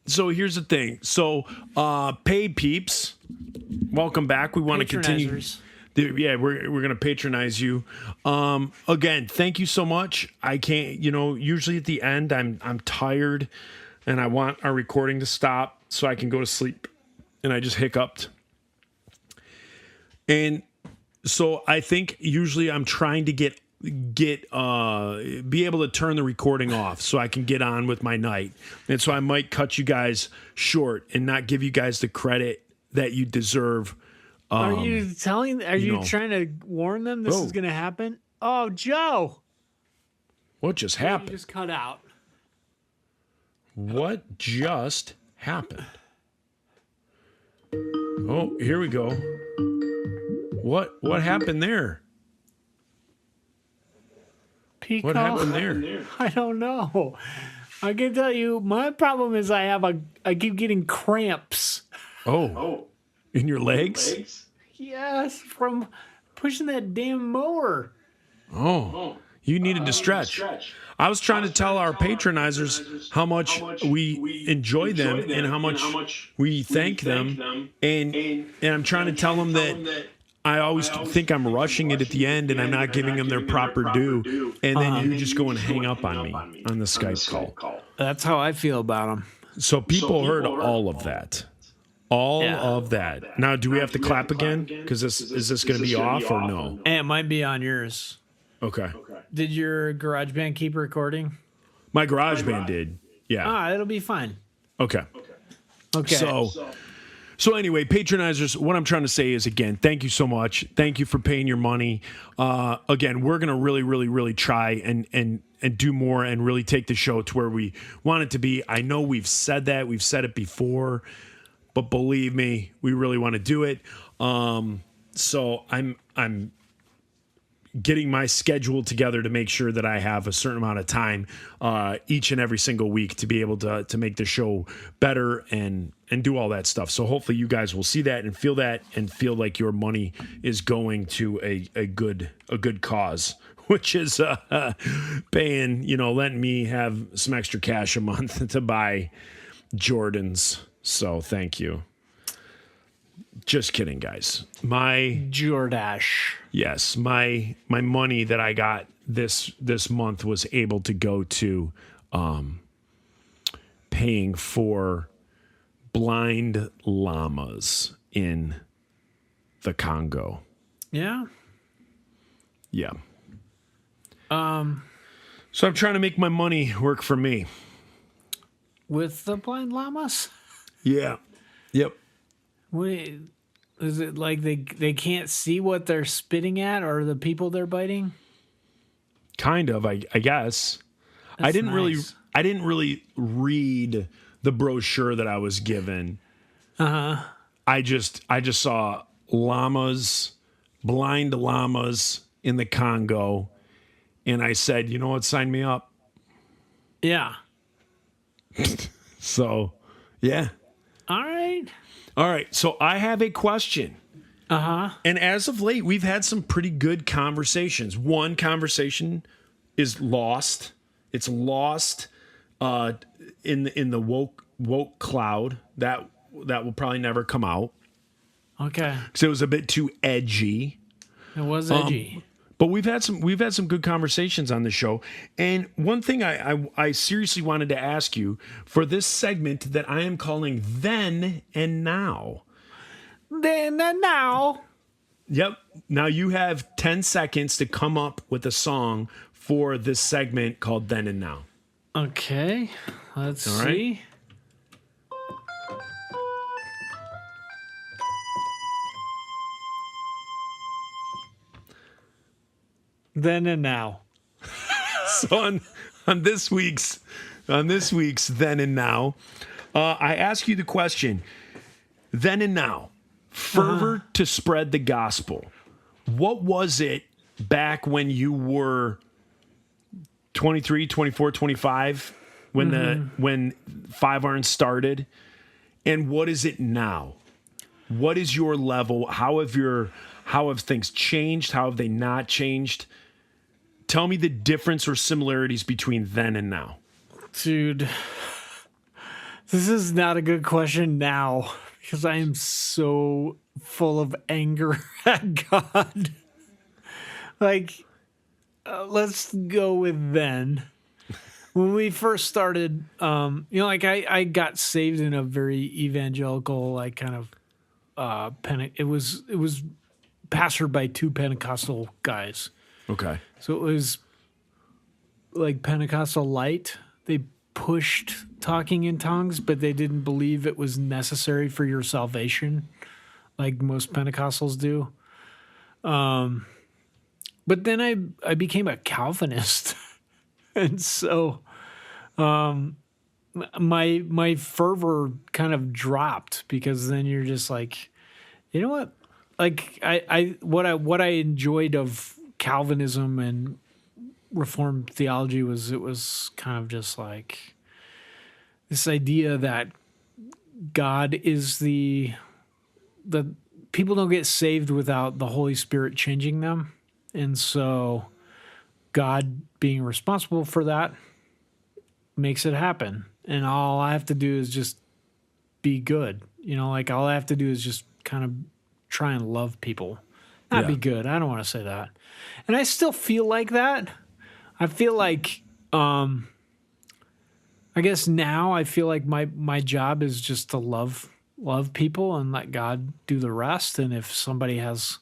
So here's the thing. So, paid peeps, welcome back. We want to continue. Yeah, we're going to patronize you. Again, thank you so much. I can't, usually at the end, I'm tired and I want our recording to stop so I can go to sleep. And I just hiccuped. And so I think usually I'm trying to be able to turn the recording off so I can get on with my night. And so I might cut you guys short and not give you guys the credit that you deserve. Are you trying to warn them this is going to happen? Oh, Joe. What just happened? You just cut out. What just happened? Oh, here we go. What happened there? Pico? What happened there? I don't know. I can tell you, my problem is I keep getting cramps. Oh. In your legs? Yes, from pushing that damn mower. Oh. You needed to stretch. I was trying to tell our patronizers how much we enjoy them and how much we thank them. And I'm trying to tell them that I always think I'm rushing it at the end and I'm not giving them their proper due. And then you just go and hang up on me on the Skype call. That's how I feel about them. So people heard all of that. All of that. Now, do we have to clap again? Because is this going to be off or no? And it might be on yours. Okay. Did your GarageBand keep recording? My GarageBand did. Yeah. It'll be fine. Okay. Okay. So anyway, patronizers, what I'm trying to say is, again, thank you so much. Thank you for paying your money. Again, we're going to really, really, really try and do more and really take the show to where we want it to be. I know we've said that. We've said it before. But believe me, we really want to do it. So I'm getting my schedule together to make sure that I have a certain amount of time each and every single week to be able to make the show better and do all that stuff. So hopefully you guys will see that and feel like your money is going to a good cause, which is paying, letting me have some extra cash a month to buy Jordans. So thank you. Just kidding, guys. My Jordache. Yes, my money that I got this month was able to go to paying for blind llamas in the Congo. Yeah. Yeah. So I'm trying to make my money work for me. With the blind llamas? Yeah. Yep. Wait, is it like they can't see what they're spitting at or the people they're biting? Kind of, I guess. That's I didn't nice. really read the brochure that I was given. Uh-huh. I just saw llamas, blind llamas in the Congo, and I said, you know what, sign me up. Yeah. So, yeah. All right. So I have a question. Uh-huh. And as of late, we've had some pretty good conversations. One conversation is lost. It's lost in the woke cloud. That will probably never come out. Okay. Because it was a bit too edgy. It was edgy. But we've had some good conversations on the show. And one thing I seriously wanted to ask you for this segment that I am calling Then and Now. Then and now. Yep. Now you have 10 seconds to come up with a song for this segment called Then and Now. Okay. Let's All right. see. Then and now. So on this week's Then and Now, I ask you the question, Then and Now, fervor to spread the gospel. What was it back when you were 23, 24, 25 when Five Iron started? And what is it now? What is your level? How have things changed? How have they not changed? Tell me the difference or similarities between then and now. Dude, this is not a good question now because I am so full of anger at God. Like, let's go with then. When we first started, like I got saved in a very evangelical, like kind of, it was pastored by two Pentecostal guys. Okay. So it was like Pentecostal light. They pushed talking in tongues, but they didn't believe it was necessary for your salvation, like most Pentecostals do. But then I became a Calvinist. And so my fervor kind of dropped because then you're just like, you know what? Like what I enjoyed of Calvinism and Reformed theology was it was kind of just like this idea that God is the people don't get saved without the Holy Spirit changing them. And so God being responsible for that makes it happen. And all I have to do is just be good. Like all I have to do is just kind of try and love people. Not be good. I don't want to say that. And I still feel like that. I feel like, I guess now I feel like my job is just to love people and let God do the rest. And if somebody has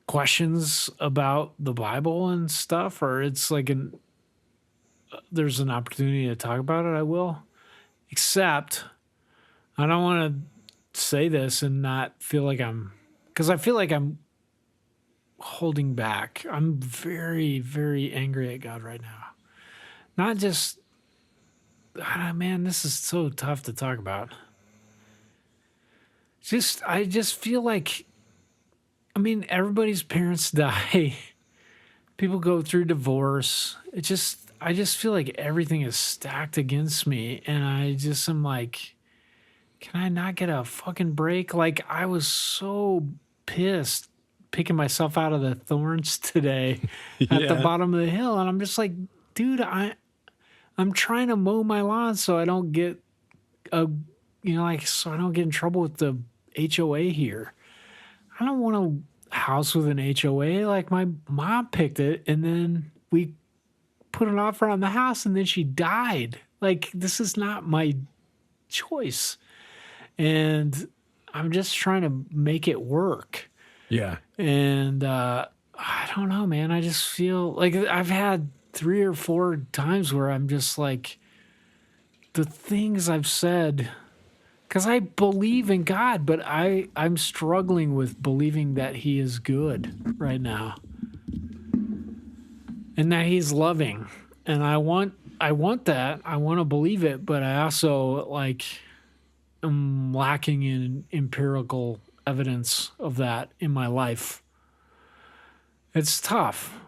questions about the Bible and stuff, or it's like there's an opportunity to talk about it, I will. Except I don't want to say this and not feel like because I feel like I'm holding back. I'm very, very angry at God right now. Not just, man, this is so tough to talk about. I just feel like, everybody's parents die. People go through divorce. I just feel like everything is stacked against me. And I just am like, can I not get a fucking break? Like, I was so pissed picking myself out of the thorns today at the bottom of the hill. And I'm just like, dude, I'm trying to mow my lawn so I don't get so I don't get in trouble with the HOA here. I don't want a house with an HOA. Like, my mom picked it and then we put an offer on the house and then she died. Like, this is not my choice. And I'm just trying to make it work. Yeah. And I don't know, man. I just feel like I've had 3 or 4 times where I'm just like, the things I've said, because I believe in God, but I'm struggling with believing that He is good right now. And that He's loving. And I want that. I want to believe it, but I also am lacking in empirical evidence of that in my life. It's tough.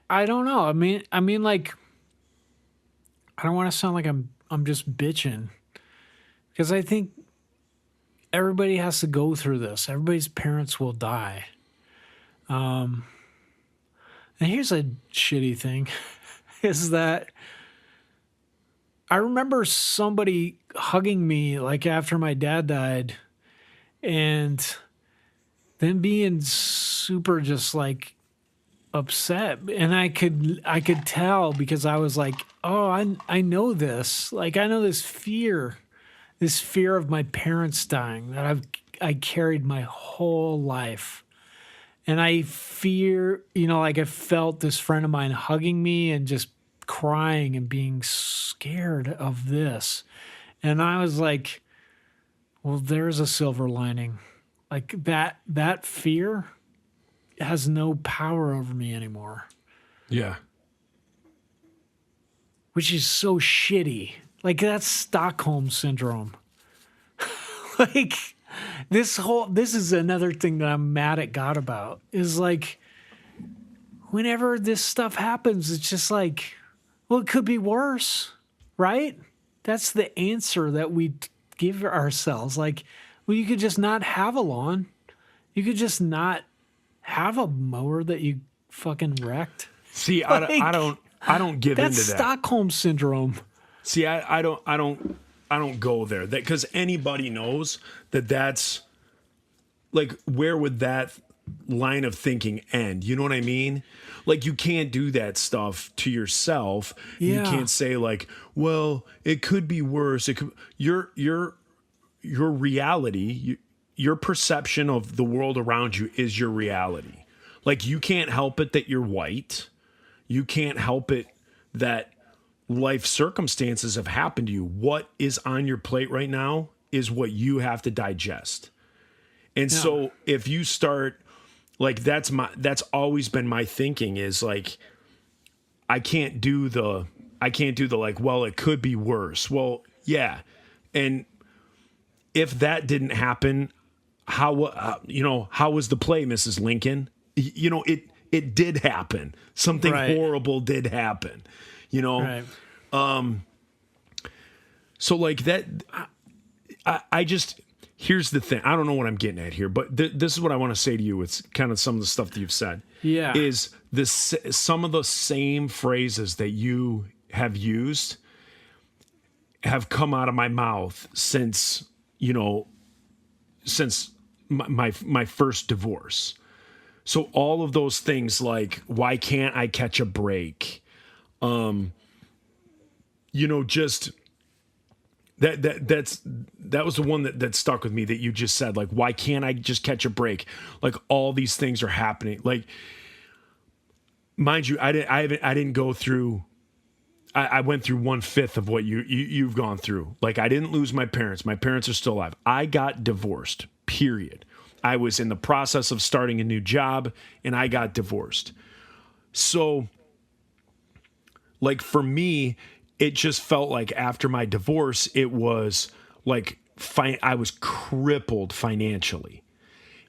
I don't know. I mean I don't want to sound like I'm just bitching, because I think everybody has to go through this. Everybody's parents will die. And here's a shitty thing is that I remember somebody hugging me after my dad died and then being super just upset. And I could tell because I was like, oh, I know this. I know this fear of my parents dying that I carried my whole life. And I fear, I felt this friend of mine hugging me and just crying and being scared of this. And I was like, well, there's a silver lining. That fear has no power over me anymore. Yeah. Which is so shitty. That's Stockholm syndrome. This is another thing that I'm mad at God about, is whenever this stuff happens, it's just well, it could be worse, right? That's the answer that we give ourselves. Well, you could just not have a lawn. You could just not have a mower that you fucking wrecked. See, I don't get into that. That's Stockholm syndrome. See, I don't go there. That because anybody knows that that's like, where would that line of thinking end? You know what I mean? Like, you can't do that stuff to yourself. You Yeah. can't say like, well, it could be worse. It could, your reality, your perception of the world around you is your reality. Like, you can't help it that you're white. You can't help it that life circumstances have happened to you. What is on your plate right now is what you have to digest. And so if you start like, that's always been my thinking, is like, I can't do the like, well, it could be worse. Well, yeah. And if that didn't happen, how was the play, Mrs. Lincoln? It did happen. Something Right. horrible did happen, Right. So like that, I just, here's the thing. I don't know what I'm getting at here, but this is what I want to say to you. It's kind of some of the stuff that you've said. Yeah. Is this some of the same phrases that you have used have come out of my mouth since my first divorce. So all of those things, like, why can't I catch a break? Just that was the one that stuck with me, that you just said, like, why can't I just catch a break? Like, all these things are happening. Like, mind you, I didn't go through. I went through 1/5 of what you've gone through. Like, I didn't lose my parents. My parents are still alive. I got divorced, period. I was in the process of starting a new job and I got divorced. So, like, for me, it just felt like after my divorce, it was like I was crippled financially.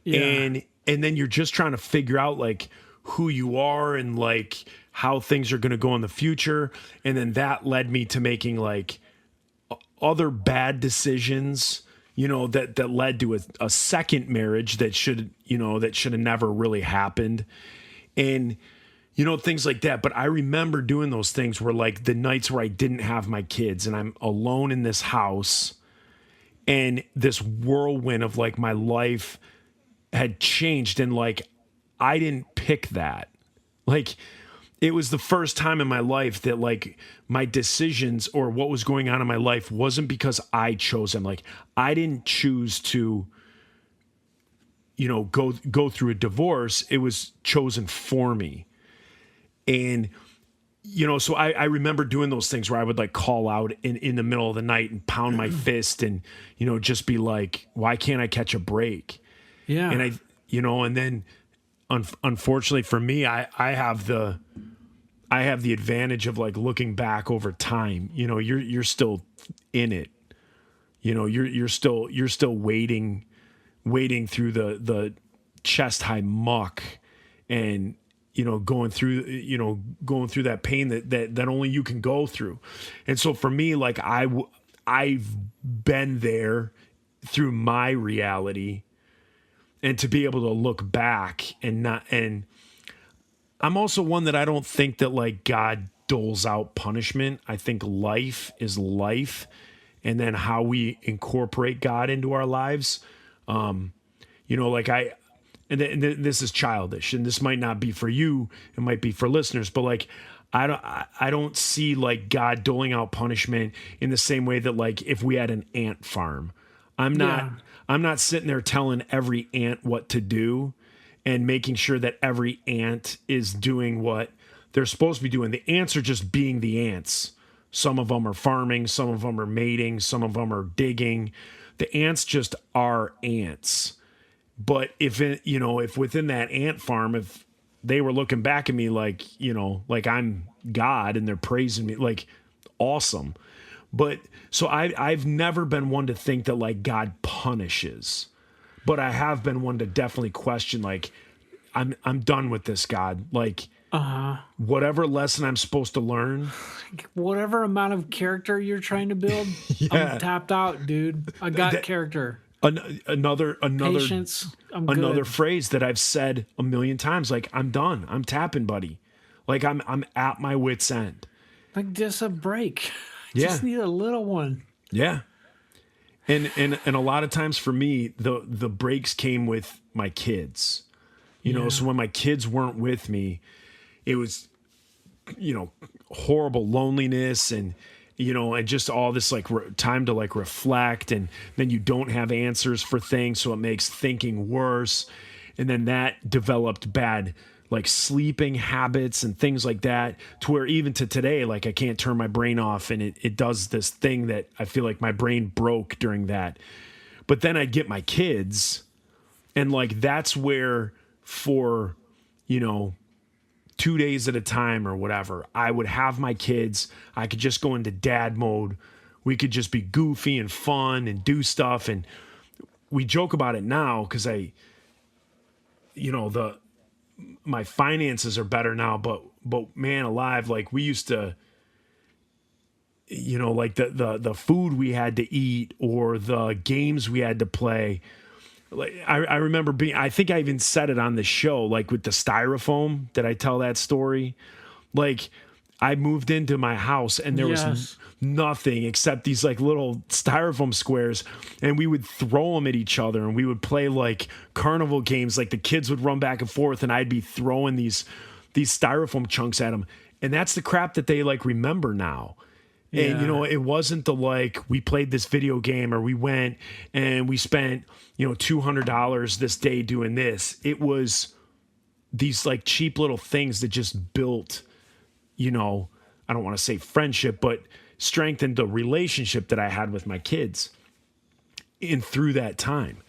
Yeah. And then you're just trying to figure out like who you are and like how things are going to go in the future. And then that led me to making like other bad decisions, that led to a second marriage that should have never really happened. And, things like that. But I remember doing those things where, like, the nights where I didn't have my kids and I'm alone in this house, and this whirlwind of like my life had changed, and like, I didn't pick that. Like, it was the first time in my life that like my decisions or what was going on in my life wasn't because I chose them. Like, I didn't choose to, go through a divorce. It was chosen for me. And, so I remember doing those things where I would like call out in the middle of the night and pound my fist and, just be like, why can't I catch a break? Yeah. And and then unfortunately for me, I have the advantage of like looking back over time. You're still in it. You're still wading through the chest high muck, and going through that pain that only you can go through. And so for me, like, I've been there through my reality, and to be able to look back and I'm also one that I don't think that like God doles out punishment. I think life is life, and then how we incorporate God into our lives. Like this is childish, and this might not be for you. It might be for listeners, but like, I don't see like God doling out punishment in the same way that like if we had an ant farm. I'm not sitting there telling every ant what to do and making sure that every ant is doing what they're supposed to be doing. The ants are just being the ants. Some of them are farming, some of them are mating, some of them are digging. The ants just are ants. But if within that ant farm, if they were looking back at me like, like I'm God and they're praising me, like, awesome. But so I've never been one to think that like God punishes, but I have been one to definitely question, like, I'm done with this, God. Like, whatever lesson I'm supposed to learn, Whatever amount of character you're trying to build, I'm tapped out, dude. I got character. another Patience. I'm another good. phrase that I've said a million times, like, I'm done. I'm tapping, buddy. Like, I'm at my wit's end. Like, just a break. Just need a little one. Yeah. And a lot of times for me, the breaks came with my kids. You know, so when my kids weren't with me, it was, horrible loneliness and, and just all this like time to like reflect. And then you don't have answers for things. So it makes thinking worse. And then that developed bad like sleeping habits and things like that, to where even to today, like I can't turn my brain off, and it does this thing that I feel like my brain broke during that. But then I'd get my kids, and like that's where for, 2 days at a time or whatever, I would have my kids. I could just go into dad mode. We could just be goofy and fun and do stuff. And we joke about it now because my finances are better now, but man alive, like we used to, like the food we had to eat or the games we had to play. Like I remember I think I even said it on the show, like with the styrofoam. Did I tell that story? Like I moved into my house and there was nothing except these like little styrofoam squares, and we would throw them at each other, and we would play like carnival games. Like the kids would run back and forth, and I'd be throwing these styrofoam chunks at them. And that's the crap that they like remember now. Yeah. And, it wasn't the like, we played this video game or we went and we spent, $200 this day doing this. It was these like cheap little things that just built, I don't want to say friendship, but strengthened the relationship that I had with my kids in through that time.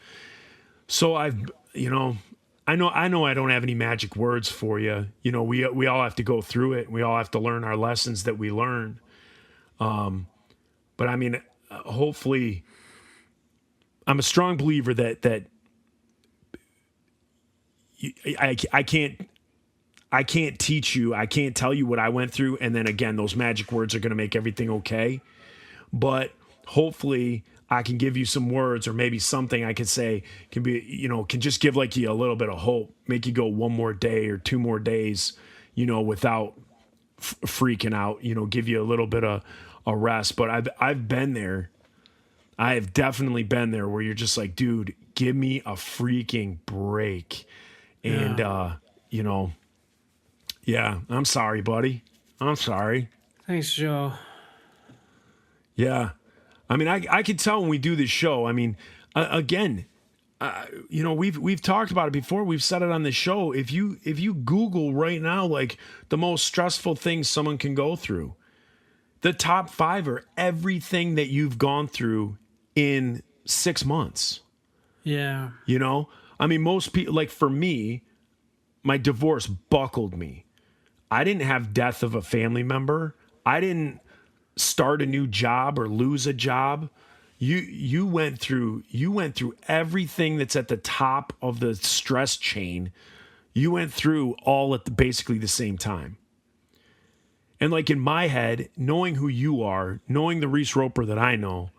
So I know I don't have any magic words for you. We all have to go through it. We all have to learn our lessons that we learn. But I mean, hopefully I'm a strong believer that I can't teach you. I can't tell you what I went through. And then again, those magic words are going to make everything okay. But hopefully I can give you some words, or maybe something I could say can be, can just give like you a little bit of hope, make you go one more day or 2 more days, without freaking out, give you a little bit of a rest. But I've been there. I have definitely been there where you're just like, dude, give me a freaking break. And, yeah, I'm sorry, buddy. I'm sorry. Thanks, Joe. Yeah. I mean, I could tell when we do this show, I mean, again, we've talked about it before. We've said it on the show. If you Google right now, like the most stressful things someone can go through, the top 5 are everything that you've gone through in 6 months. Yeah. I mean, most people, like for me, my divorce buckled me. I didn't have death of a family member. I didn't start a new job or lose a job. You went through everything that's at the top of the stress chain. You went through all at basically the same time. And like in my head, knowing who you are, knowing the Reese Roper that I know,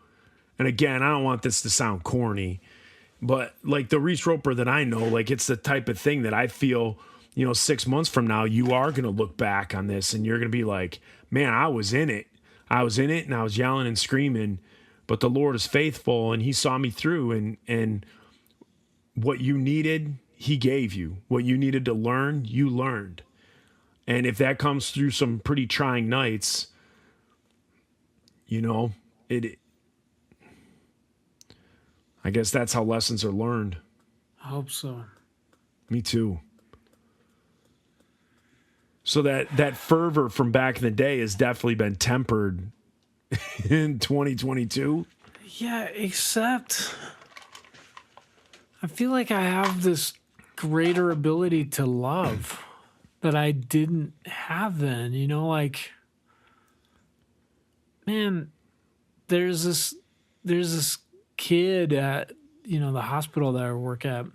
and again, I don't want this to sound corny, but like the Reese Roper that I know, like it's the type of thing that I feel, 6 months from now, you are going to look back on this and you're going to be like, man, I was in it. And I was yelling and screaming, but the Lord is faithful and he saw me through, and what you needed, he gave you. What you needed to learn, you learned. And if that comes through some pretty trying nights, I guess that's how lessons are learned. I hope so. Me too. So that fervor from back in the day has definitely been tempered in 2022. Yeah, except I feel like I have this greater ability to love that I didn't have then. Like, man, there's this kid at the hospital that I work at.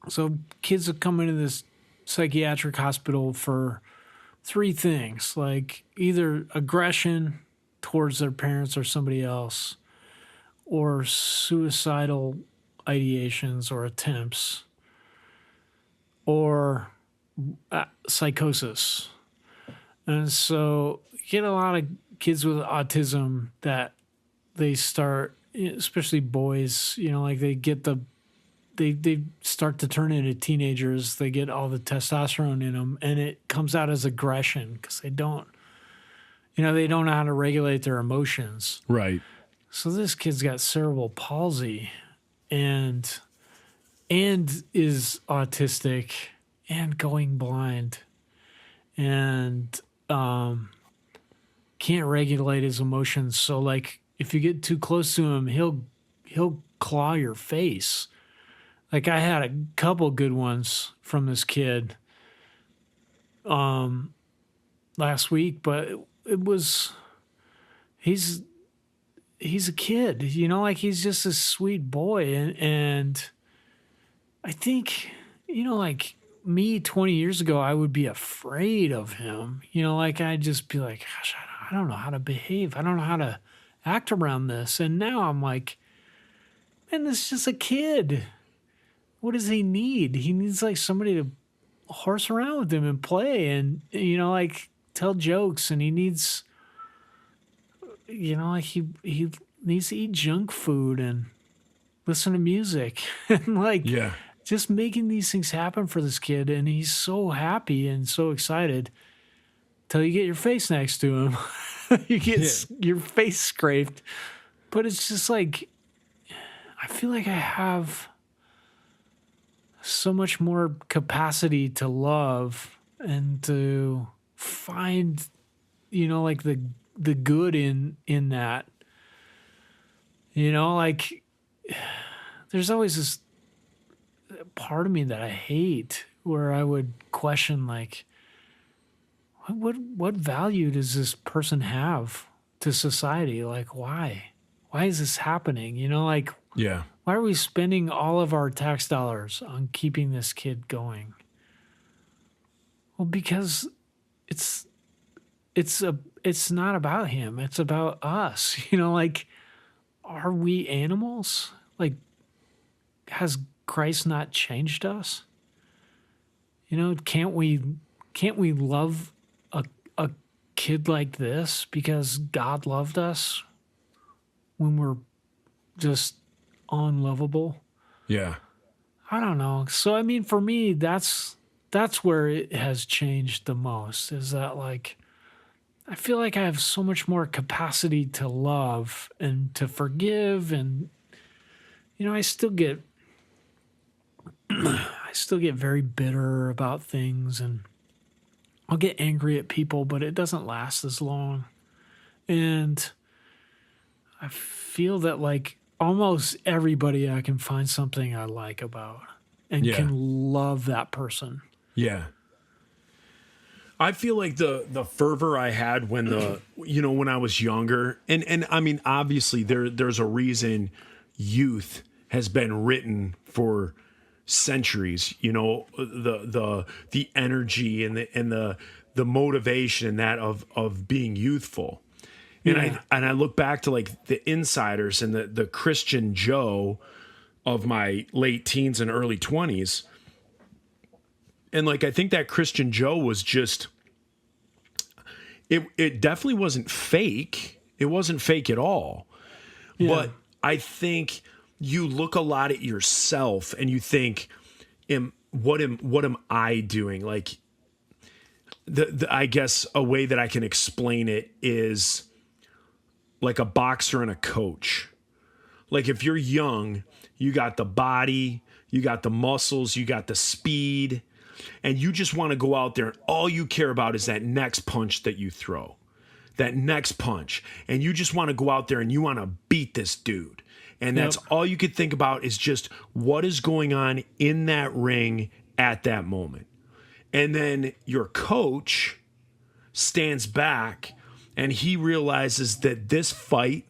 So kids have come into this psychiatric hospital for 3 things, like either aggression towards their parents or somebody else, or suicidal ideations or attempts, or psychosis. And so you get a lot of kids with autism that they start, especially boys, like they start to turn into teenagers. They get all the testosterone in them, and it comes out as aggression because they don't know how to regulate their emotions. Right. So this kid's got cerebral palsy and is autistic and going blind and can't regulate his emotions. So like if you get too close to him, he'll claw your face. Like I had a couple good ones from this kid last week, but it was he's a kid, like he's just a sweet boy. And I think, like me 20 years ago, I would be afraid of him. Like I'd just be like, gosh, I don't know how to behave. I don't know how to act around this. And now I'm like, man, this is just a kid. What does he need? He needs like somebody to horse around with him and play and, like tell jokes. And he needs, like he needs to eat junk food and listen to music and like, Yeah. just making these things happen for this kid. And he's so happy and so excited till you get your face next to him. You get your face scraped. But it's just like, I feel like I have so much more capacity to love and to find, like the good in that. Like there's always this part of me that I hate where I would question like what value does this person have to society? Like why is this happening? Like Yeah. why are we spending all of our tax dollars on keeping this kid going? Well, because it's not about him. It's about us. Like, are we animals? Like, has Christ not changed us? Can't we love a kid like this because God loved us when we're just unlovable? Yeah. I don't know. So I mean, for me, that's where it has changed the most. Is that like I feel like I have so much more capacity to love and to forgive, and I still get very bitter about things, and I'll get angry at people, but it doesn't last as long. And I feel that like almost everybody I can find something I like about and can love that person. Yeah. I feel like the fervor I had when when I was younger, and I mean, obviously there's a reason youth has been written for centuries, the energy and the motivation and that of being youthful. And I look back to like the insiders and the Christian Joe of my late teens and early 20s. And like, I think that Christian Joe was just, it definitely wasn't fake. It wasn't fake at all. Yeah. But I think you look a lot at yourself and you think, what am I doing? Like I guess a way that I can explain it is like a boxer and a coach. Like if you're young, you got the body, you got the muscles, you got the speed, and you just want to go out there and all you care about is that next punch that you throw, that next punch. And you just want to go out there and you want to beat this dude. And that's all you could think about is just what is going on in that ring at that moment. And then your coach stands back and he realizes that this fight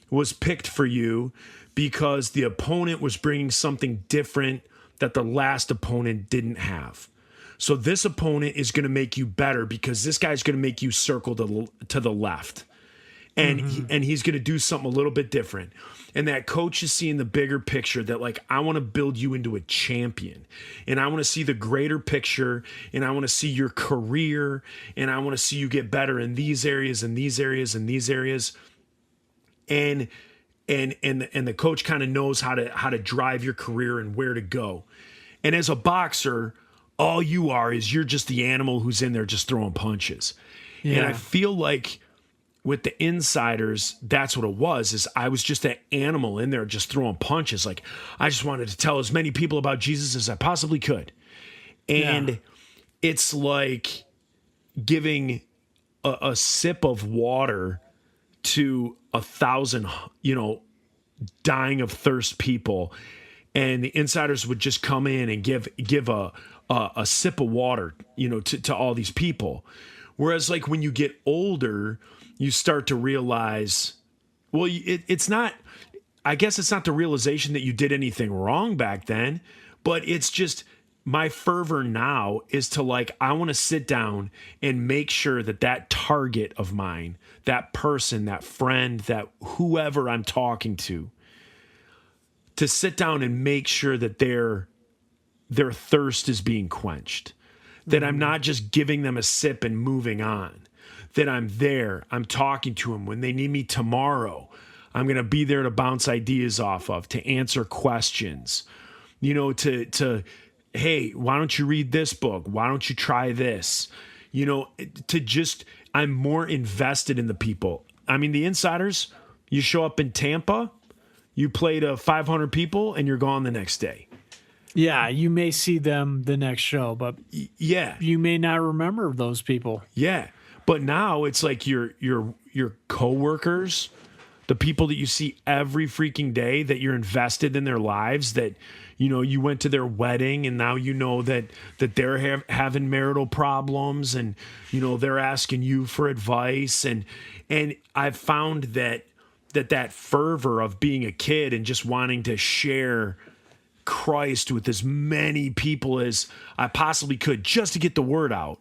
was picked for you because the opponent was bringing something different that the last opponent didn't have. So this opponent is going to make you better because this guy's going to make you circle to the left. and and he's going to do something a little bit different. And that coach is seeing the bigger picture, that like, I want to build you into a champion, and I want to see the greater picture, and I want to see your career, and I want to see you get better in these areas and these areas and these areas. And the coach kind of knows how to drive your career and where to go. And as a boxer, all you are is you're just the animal who's in there just throwing punches. Yeah. And I feel like with the Insiders, that's what it was, is I was just that animal in there just throwing punches. Like, I just wanted to tell as many people about Jesus as I possibly could. And it's like giving a sip of water to 1,000, dying of thirst people. And the Insiders would just come in and give a sip of water, to all these people. Whereas like when you get older, you start to realize, well, it's not, I guess it's not the realization that you did anything wrong back then, but it's just my fervor now is to like, I want to sit down and make sure that target of mine, that person, that friend, that whoever I'm talking to sit down and make sure that their thirst is being quenched, that I'm not just giving them a sip and moving on, that I'm there, I'm talking to them. When they need me tomorrow, I'm going to be there to bounce ideas off of, to answer questions, to, hey, why don't you read this book? Why don't you try this? I'm more invested in the people. I mean, the Insiders, you show up in Tampa, you play to 500 people and you're gone the next day. Yeah, you may see them the next show, but you may not remember those people. Yeah. But now it's like your coworkers, the people that you see every freaking day, that you're invested in their lives, that you went to their wedding and now that they're having marital problems, and they're asking you for advice, and I've found that fervor of being a kid and just wanting to share Christ with as many people as I possibly could just to get the word out.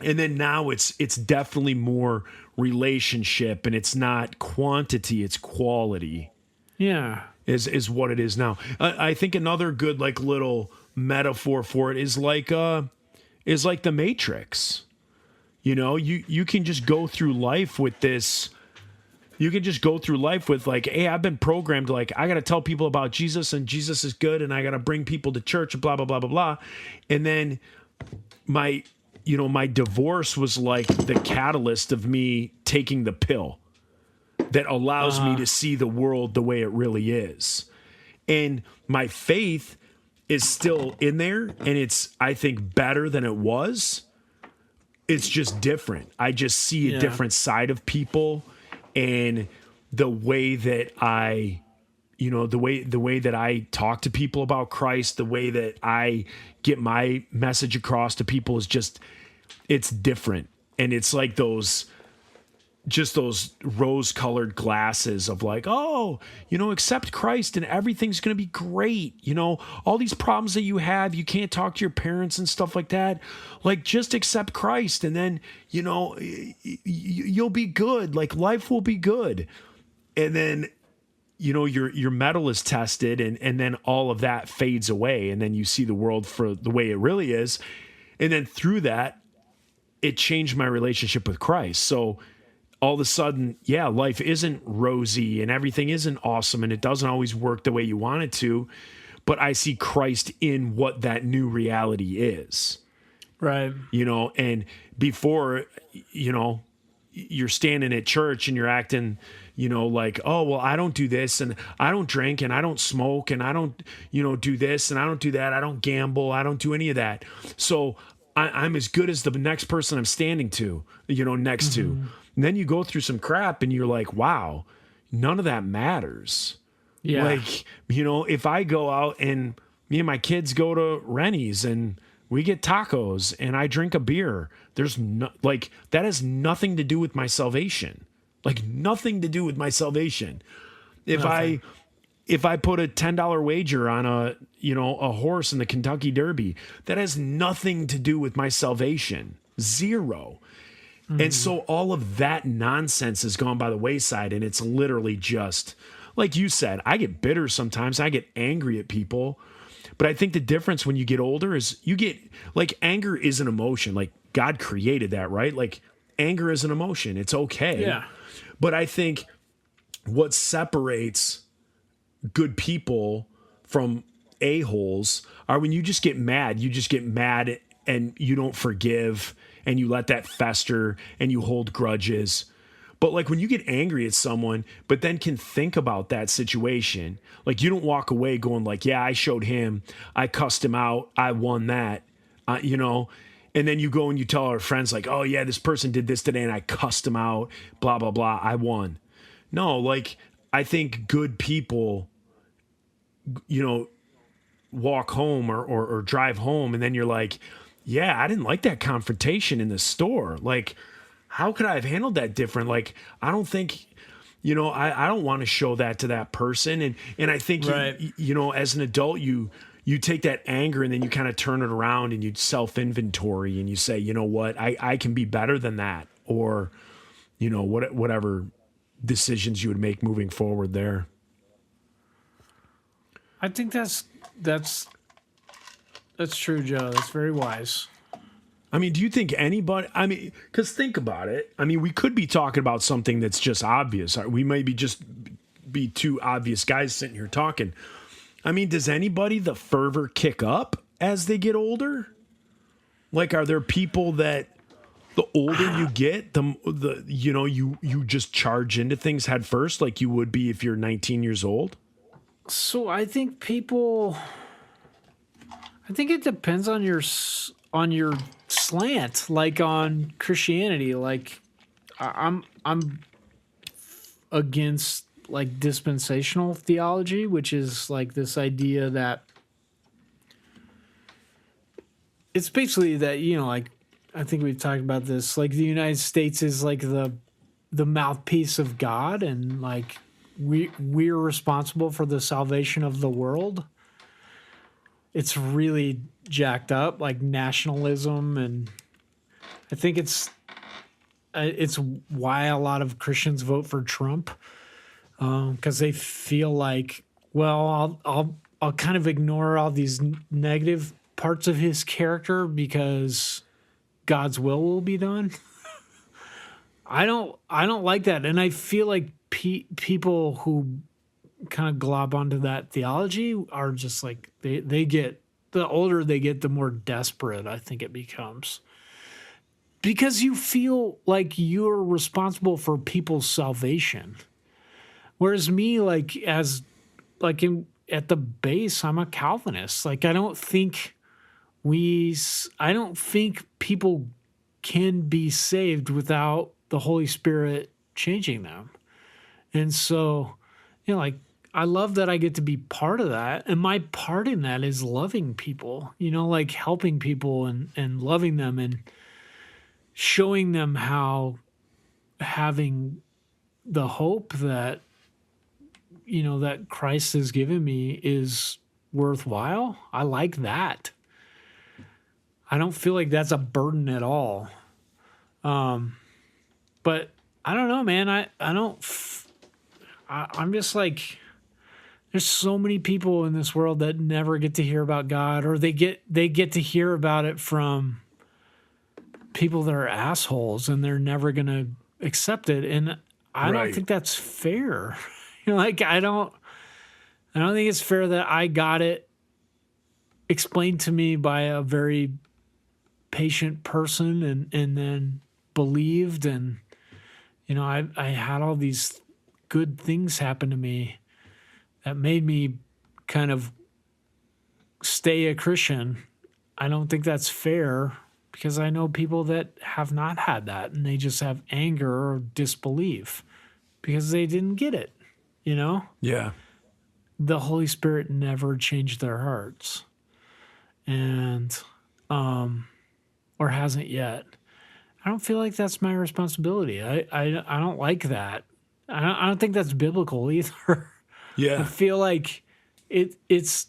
And then now it's definitely more relationship, and it's not quantity, it's quality. Yeah. Is what it is now. I think another good like little metaphor for it is like the Matrix. You can just go through life with this. You can just go through life with like, hey, I've been programmed, like, I got to tell people about Jesus, and Jesus is good, and I got to bring people to church, and blah, blah, blah, blah, blah. And then my divorce was like the catalyst of me taking the pill that allows me to see the world the way it really is. And my faith is still in there, and it's, I think, better than it was. It's just different. I just see a different side of people, and the way that I, the way that I talk to people about Christ, the way that I get my message across to people is just, it's different. And it's like those rose-colored glasses of like, oh, accept Christ and everything's going to be great. All these problems that you have, you can't talk to your parents and stuff like that. Like, just accept Christ, and then, you'll be good. Like, life will be good. And then, your metal is tested, and then all of that fades away. And then you see the world for the way it really is. And then through that, it changed my relationship with Christ. So all of a sudden, life isn't rosy and everything isn't awesome, and it doesn't always work the way you want it to, but I see Christ in what that new reality is. Right. And before, you're standing at church and you're acting, like, oh, well, I don't do this, and I don't drink, and I don't smoke, and I don't, do this, and I don't do that. I don't gamble. I don't do any of that. So I'm as good as the next person I'm standing to, next to. And then you go through some crap and you're like, wow, none of that matters. Yeah. Like, if I go out and me and my kids go to Rennie's and we get tacos and I drink a beer, there's that has nothing to do with my salvation. Like, nothing to do with my salvation. If I put a $10 wager on a horse in the Kentucky Derby, that has nothing to do with my salvation. Zero. And so all of that nonsense has gone by the wayside, and it's literally just like you said, I get bitter sometimes, I get angry at people. But I think the difference when you get older is you get like anger is an emotion. Like God created that, right? Like anger is an emotion. It's okay. Yeah. But I think what separates good people from a-holes are when you just get mad. You just get mad and you don't forgive and you let that fester and you hold grudges. But like when you get angry at someone, but then can think about that situation, like you don't walk away going like, yeah, I showed him, I cussed him out, I won that, you know, and then you go and you tell our friends like, oh yeah, this person did this today and I cussed him out, blah, blah, blah, I won. No, like I think good people, you know, walk home or drive home and then you're like, yeah, I didn't like that confrontation in the store. Like, how could I have handled that different? Like, I don't think, you know, I don't want to show that to that person. And I think, Right. you know, as an adult, you take that anger and then you kind of turn it around and you self-inventory and you say, you know what, I can be better than that. Or, you know, whatever decisions you would make moving forward there. I think that's true, Joe. That's very wise. I mean, do you think anybody, I mean, because think about it. I mean, we could be talking about something that's just obvious. We may be just be two obvious guys sitting here talking. I mean, does anybody the fervor kick up as they get older? Like, are there people that the older you get, the you know, you just charge into things head first like you would be if you're 19 years old? So I think it depends on your slant, like on Christianity. Like I'm against like dispensational theology, which is like this idea that it's basically that, you know, like I think we've talked about this, like the United States is like the mouthpiece of God, and like we're responsible for the salvation of the world. It's really jacked up, like nationalism, and I think it's why a lot of Christians vote for Trump, because they feel like, well, I'll kind of ignore all these negative parts of his character because God's will be done. I don't like that, and I feel like people who kind of glob onto that theology are just like they get, the older they get, the more desperate I think it becomes, because you feel like you're responsible for people's salvation, whereas me, like at the base, I'm a Calvinist. Like I don't think people can be saved without the Holy Spirit changing them. And so, you know, like I love that I get to be part of that. And my part in that is loving people, you know, like helping people and loving them and showing them how having the hope that, you know, that Christ has given me is worthwhile. I like that. I don't feel like that's a burden at all. But I don't know, man. I'm just like, there's so many people in this world that never get to hear about God, or they get to hear about it from people that are assholes and they're never going to accept it. And I don't think that's fair. You know, like I don't think it's fair that I got it explained to me by a very patient person and then believed, and you know, I had all these good things happen to me that made me kind of stay a Christian. I don't think that's fair, because I know people that have not had that and they just have anger or disbelief because they didn't get it, you know? Yeah. The Holy Spirit never changed their hearts, and or hasn't yet. I don't feel like that's my responsibility. I don't like that. I don't think that's biblical either. Yeah. I feel like it's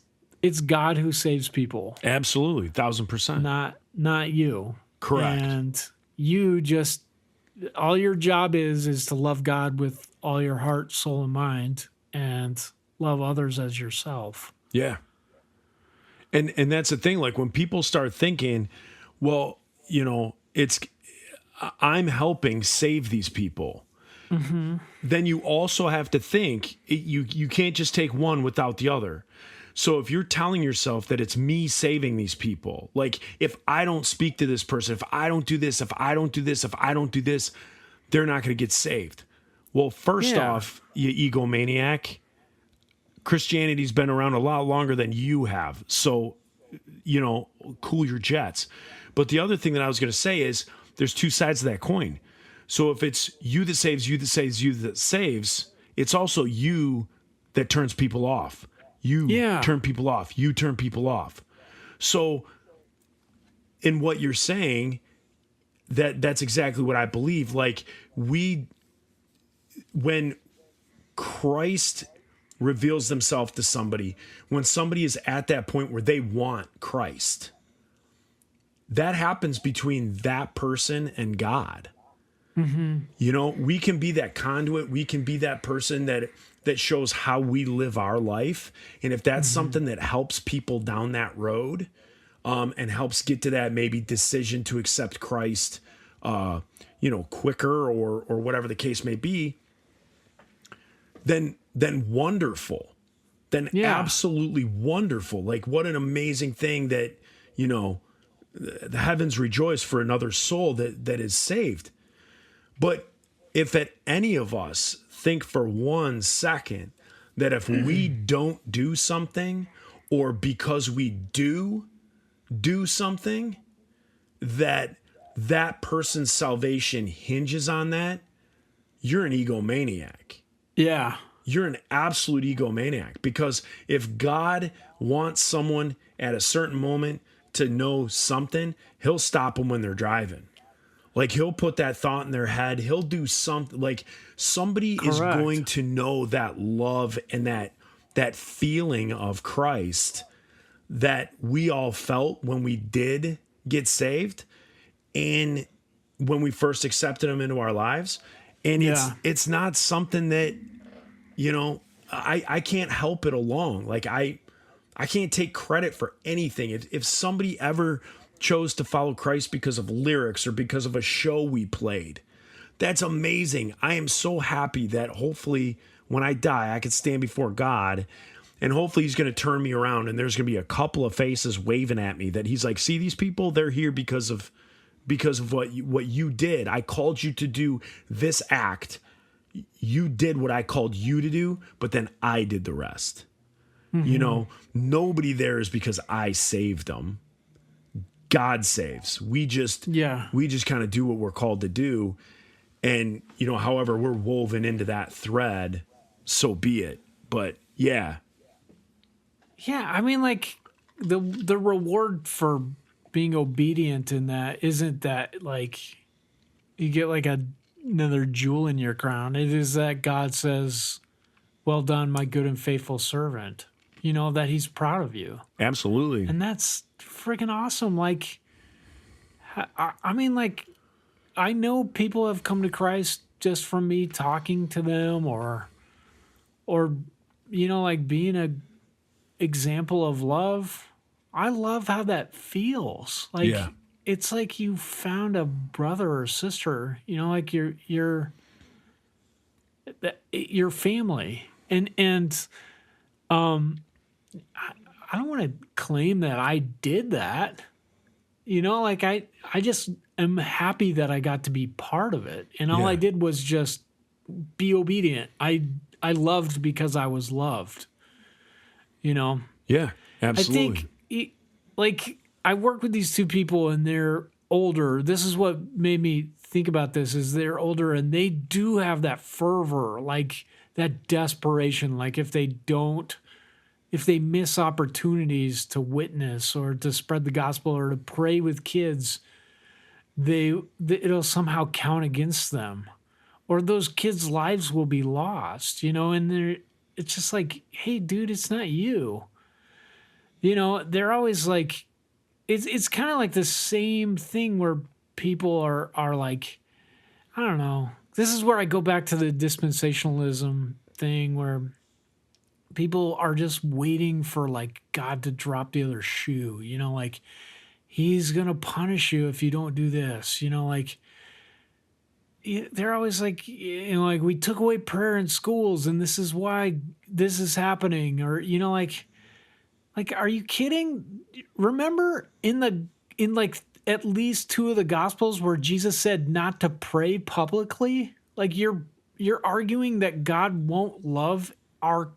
God who saves people. Absolutely. 1,000%. Not you. Correct. And you just all your job is to love God with all your heart, soul, and mind, and love others as yourself. Yeah. And that's the thing. Like when people start thinking, well, I'm helping save these people. Then you also have to think you can't just take one without the other. So if you're telling yourself that it's me saving these people, like if I don't speak to this person, if I don't do this, if I don't do this, if I don't do this, they're not going to get saved. Well, first off, you egomaniac, Christianity's been around a lot longer than you have. So, cool your jets. But the other thing that I was going to say is there's two sides of that coin. So if it's you that saves, you that saves, you that saves, it's also you that turns people off. You turn people off. You turn people off. So in what you're saying, that's exactly what I believe. Like when Christ reveals himself to somebody, when somebody is at that point where they want Christ, that happens between that person and God. We can be that conduit. We can be that person that shows how we live our life. And if that's something that helps people down that road, and helps get to that maybe decision to accept Christ, quicker or whatever the case may be, then wonderful, then absolutely wonderful. Like what an amazing thing that, the heavens rejoice for another soul that is saved. But if at any of us think for 1 second that if we don't do something, or because we do something, that person's salvation hinges on that, you're an egomaniac. Yeah. You're an absolute egomaniac, because if God wants someone at a certain moment to know something, he'll stop them when they're driving. Like he'll put that thought in their head. He'll do something. Like somebody is going to know that love and that feeling of Christ that we all felt when we did get saved and when we first accepted him into our lives. And it's not something that, I can't help it along. Like I can't take credit for anything. If somebody ever chose to follow Christ because of lyrics or because of a show we played, that's amazing. I am so happy that hopefully when I die, I can stand before God, and hopefully he's going to turn me around and there's going to be a couple of faces waving at me that he's like, see these people, they're here because of what you did. I called you to do this act. You did what I called you to do, but then I did the rest. Nobody there is because I saved them. God saves. We just kind of do what we're called to do. And, however we're woven into that thread, so be it. But yeah. Yeah. I mean, like the reward for being obedient in that isn't that like you get like another jewel in your crown. It is that God says, well done, my good and faithful servant. That he's proud of you. Absolutely. And that's freaking awesome. Like, I mean, like, I know people have come to Christ just from me talking to them or like being a example of love. I love how that feels. Like, it's like you found a brother or sister, like your family. And I don't want to claim that I did that. Like I just am happy that I got to be part of it. And all I did was just be obedient. I loved because I was loved. Yeah, absolutely. I think I work with these two people and they're older. This is what made me think about this is they're older and they do have that fervor, like that desperation. Like if they miss opportunities to witness or to spread the gospel or to pray with kids, it'll somehow count against them, or those kids' lives will be lost, and it's just like, hey, dude, it's not you. They're always like, it's kind of like the same thing where people are like, I don't know. This is where I go back to the dispensationalism thing where people are just waiting for like God to drop the other shoe, like he's going to punish you if you don't do this, like they're always like, like we took away prayer in schools and this is why this is happening, or like are you kidding? Remember in like at least two of the gospels where Jesus said not to pray publicly? Like you're arguing that God won't love our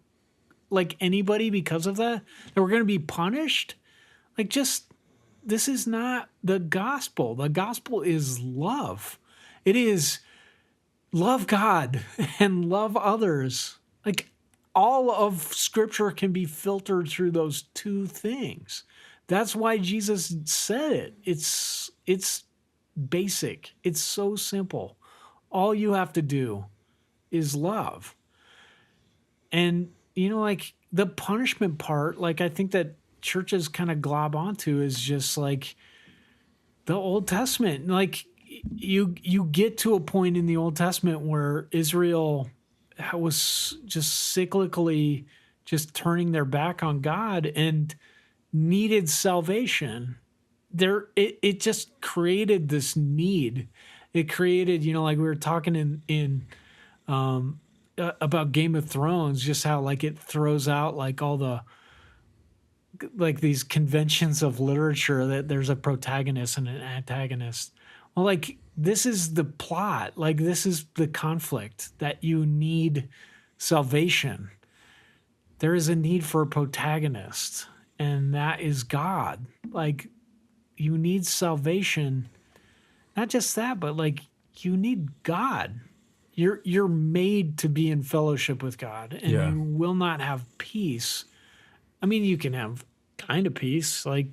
like anybody because of that we're going to be punished? Like just this is not the gospel. The gospel is love. It is love God and love others. Like all of scripture can be filtered through those two things. That's why Jesus said it. It's basic. It's so simple. All you have to do is love. And like the punishment part, like I think that churches kind of glob onto is just like the Old Testament. Like you get to a point in the Old Testament where Israel was just cyclically just turning their back on God and needed salvation. It just created this need. It created, like we were talking in about Game of Thrones, just how like it throws out like all the like these conventions of literature that there's a protagonist and an antagonist. Well, like this is the plot. Like this is the conflict that you need salvation. There is a need for a protagonist, and that is God. Like you need salvation. Not just that, but like you need God. You're made to be in fellowship with God, and you will not have peace. I mean, you can have kind of peace. Like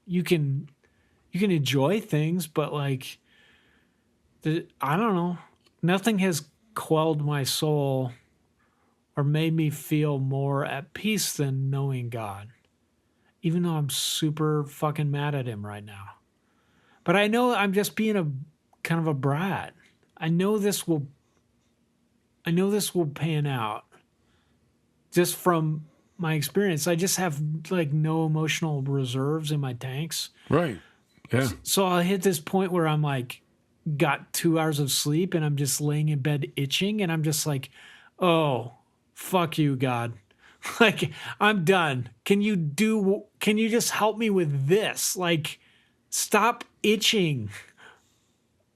you can enjoy things, but like I don't know. Nothing has quelled my soul or made me feel more at peace than knowing God. Even though I'm super fucking mad at him right now. But I know I'm just being a kind of a brat. I know this will pan out just from my experience. I just have like no emotional reserves in my tanks. Right. Yeah. So I'll hit this point where I'm like, got 2 hours of sleep and I'm just laying in bed itching. And I'm just like, oh, fuck you, God. Like, I'm done. Can you just help me with this? Like, stop itching.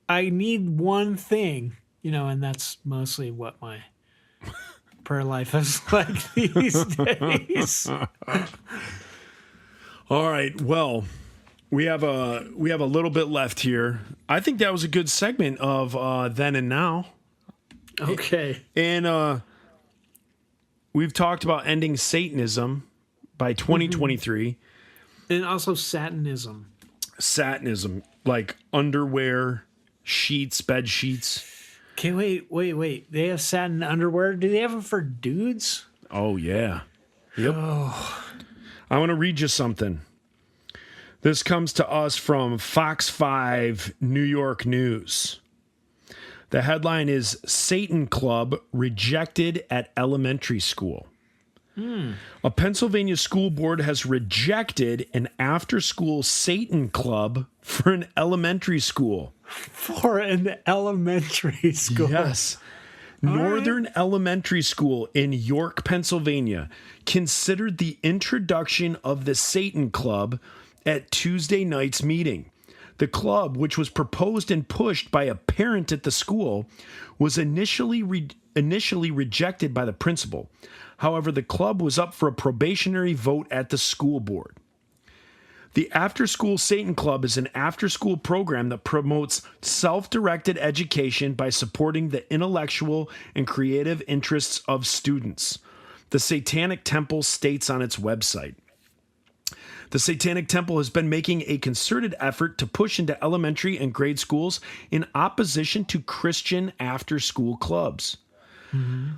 I need one thing, and that's mostly what my prayer life is like these days. All right. Well, we have a little bit left here. I think that was a good segment of Then and Now. Okay. And we've talked about ending Satanism by 2023. And also Satanism. Satanism, like underwear, sheets, bed sheets. Okay, wait. They have satin underwear. Do they have them for dudes? Oh, yeah. Yep. Oh. I want to read you something. This comes to us from Fox 5 New York News. The headline is Satan Club Rejected at Elementary School. A Pennsylvania school board has rejected an after-school Satan club for an elementary school. For an elementary school? Yes. Northern Elementary School in York, Pennsylvania, considered the introduction of the Satan Club at Tuesday night's meeting. The club, which was proposed and pushed by a parent at the school, was initially rejected by the principal. However, the club was up for a probationary vote at the school board. The After School Satan Club is an after-school program that promotes self-directed education by supporting the intellectual and creative interests of students. The Satanic Temple states on its website. The Satanic Temple has been making a concerted effort to push into elementary and grade schools in opposition to Christian after-school clubs.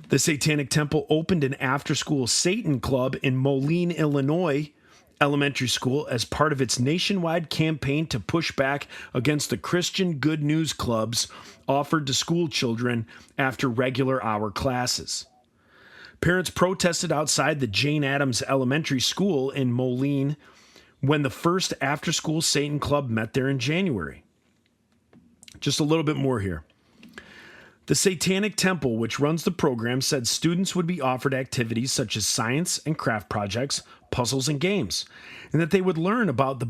The Satanic Temple opened an after-school Satan Club in Moline, Illinois, Elementary School as part of its nationwide campaign to push back against the Christian Good News Clubs offered to school children after regular hour classes. Parents protested outside the Jane Addams Elementary School in Moline when the first after-school Satan Club met there in January. Just a little bit more here. The Satanic Temple, which runs the program, said students would be offered activities such as science and craft projects, puzzles, and games, and that they would learn about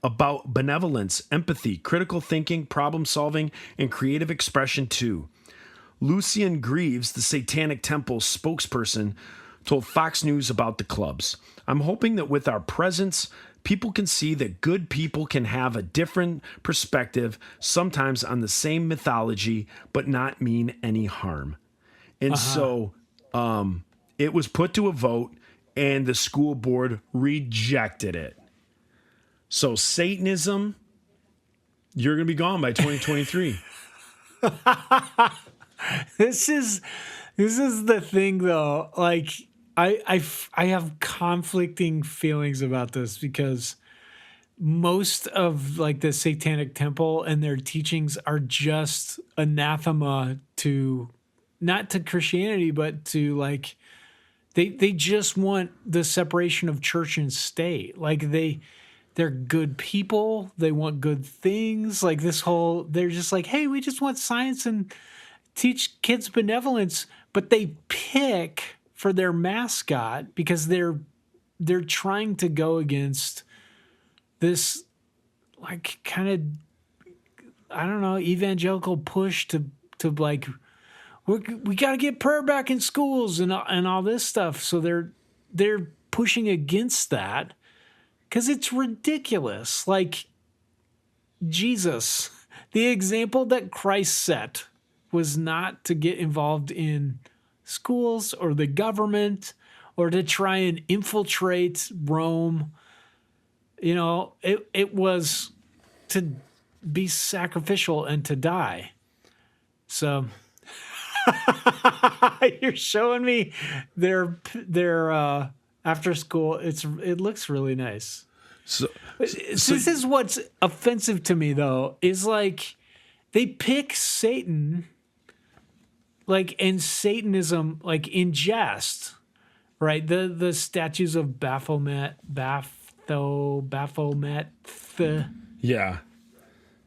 about benevolence, empathy, critical thinking, problem solving, and creative expression too. Lucian Greaves, the Satanic Temple spokesperson, told Fox News about the clubs. "I'm hoping that with our presence, people can see that good people can have a different perspective, sometimes on the same mythology, but not mean any harm." And so it was put to a vote, and the school board rejected it. So Satanism, you're going to be gone by 2023. This is the thing, though. Like, I have conflicting feelings about this because most of like the Satanic Temple and their teachings are just anathema to not to Christianity, but to like they just want the separation of church and state. Like they're good people. They want good things. Like they're just like, hey, we just want science and teach kids benevolence, but they pick for their mascot because they're trying to go against this like kind of, I don't know, evangelical push to like we got to get prayer back in schools and all this stuff. So they're pushing against that because it's ridiculous. Like Jesus, the example that Christ set was not to get involved in schools or the government or to try and infiltrate Rome. You know, it was to be sacrificial and to die. So you're showing me their after school. It looks really nice. So this is what's offensive to me, though, is like they pick Satan, like, and Satanism, like, in jest, right? The statues of Baphomet, yeah,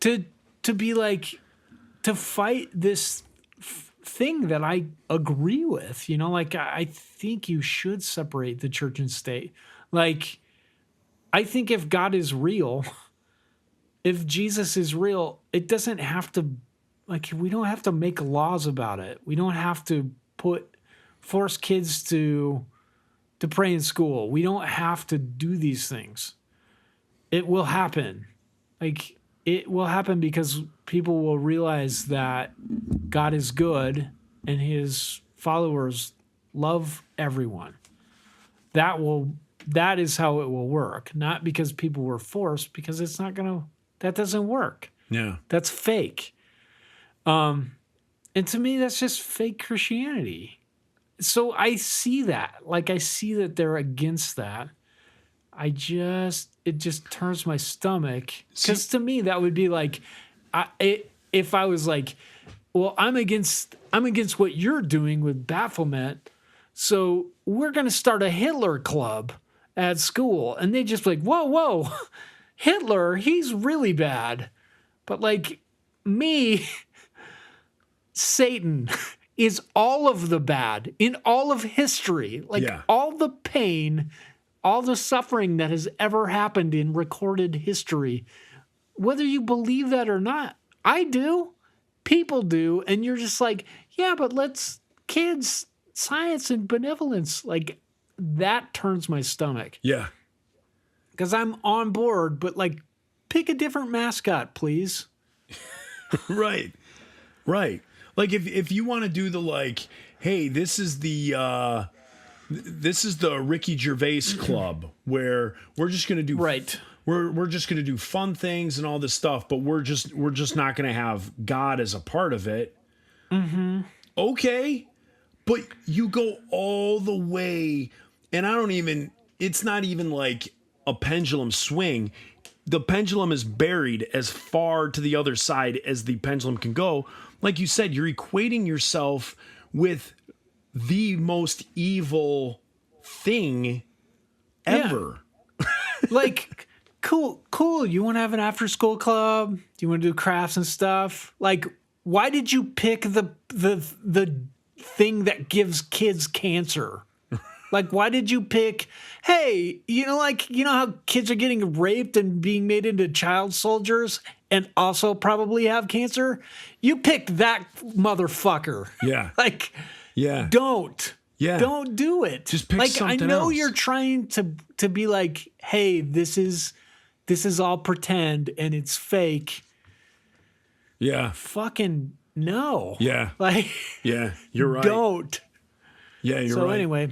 to be like to fight this thing that I agree with, you know, like I think you should separate the church and state. Like, I think if God is real, if Jesus is real, it doesn't have to, like, we don't have to make laws about it. We don't have to force kids to pray in school. We don't have to do these things. It will happen. Like, it will happen because people will realize that God is good and his followers love everyone. That is how it will work. Not because people were forced, because that doesn't work. Yeah. That's fake. And to me, that's just fake Christianity. So I see that. Like, I see that they're against that. It just turns my stomach. Because to me, that would be like, if I was like, well, I'm against what you're doing with Baphomet, so we're going to start a Hitler club at school. And they just like, whoa, Hitler, he's really bad. But like me, Satan is all of the bad in all of history. Like all the pain, all the suffering that has ever happened in recorded history. Whether you believe that or not, I do. People do. And you're just like, yeah, but kids, science and benevolence. Like, that turns my stomach. Yeah. Because I'm on board, but like, pick a different mascot, please. Right. Like if you want to do the like, hey, this is the Ricky Gervais club where we're just going to do We're just going to do fun things and all this stuff, but we're just not going to have God as a part of it. Mm-hmm. Okay, but you go all the way, and it's not even like a pendulum swing, the pendulum is buried as far to the other side as the pendulum can go. Like you said, you're equating yourself with the most evil thing ever. Like, cool. You want to have an after school club? Do you want to do crafts and stuff? Like, why did you pick the thing that gives kids cancer? Like, why did you pick, hey, you know how kids are getting raped and being made into child soldiers and also probably have cancer? You picked that motherfucker. Yeah. Like, Yeah. don't. Yeah. Don't do it. Just pick like, something I know else. you're trying to be like, hey, this is all pretend and it's fake. Yeah. Fucking no. Yeah. Like, Yeah. You're right. don't. Yeah, you're So right. anyway,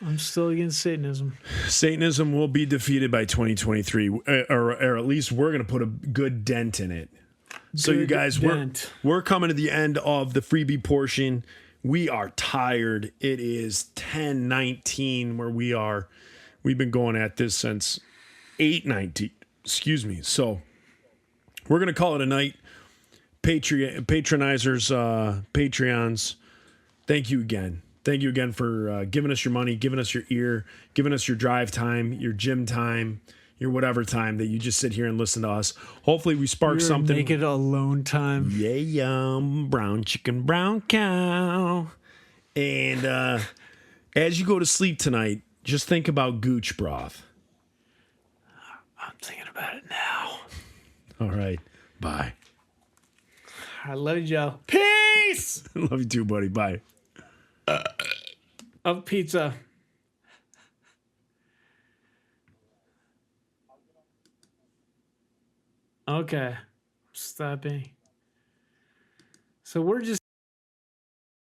I'm still against Satanism. Satanism will be defeated by 2023, or at least we're going to put a good dent in it. So you Good guys, dent. we're coming to the end of the freebie portion. We are tired. It is 10:19 where we are. We've been going at this since 8:19. Excuse me. So we're going to call it a night. Patronizers, Patreons, thank you again. Thank you again for giving us your money, giving us your ear, giving us your drive time, your gym time, your whatever time that you just sit here and listen to us. Hopefully we spark something. Make it alone time. Yeah, yum, brown chicken, brown cow. And as you go to sleep tonight, just think about gooch broth. I'm thinking about it now. All right. Bye. I love you, Joe. Peace Love you too, buddy. Bye. of pizza. Okay. Stopping. So we're just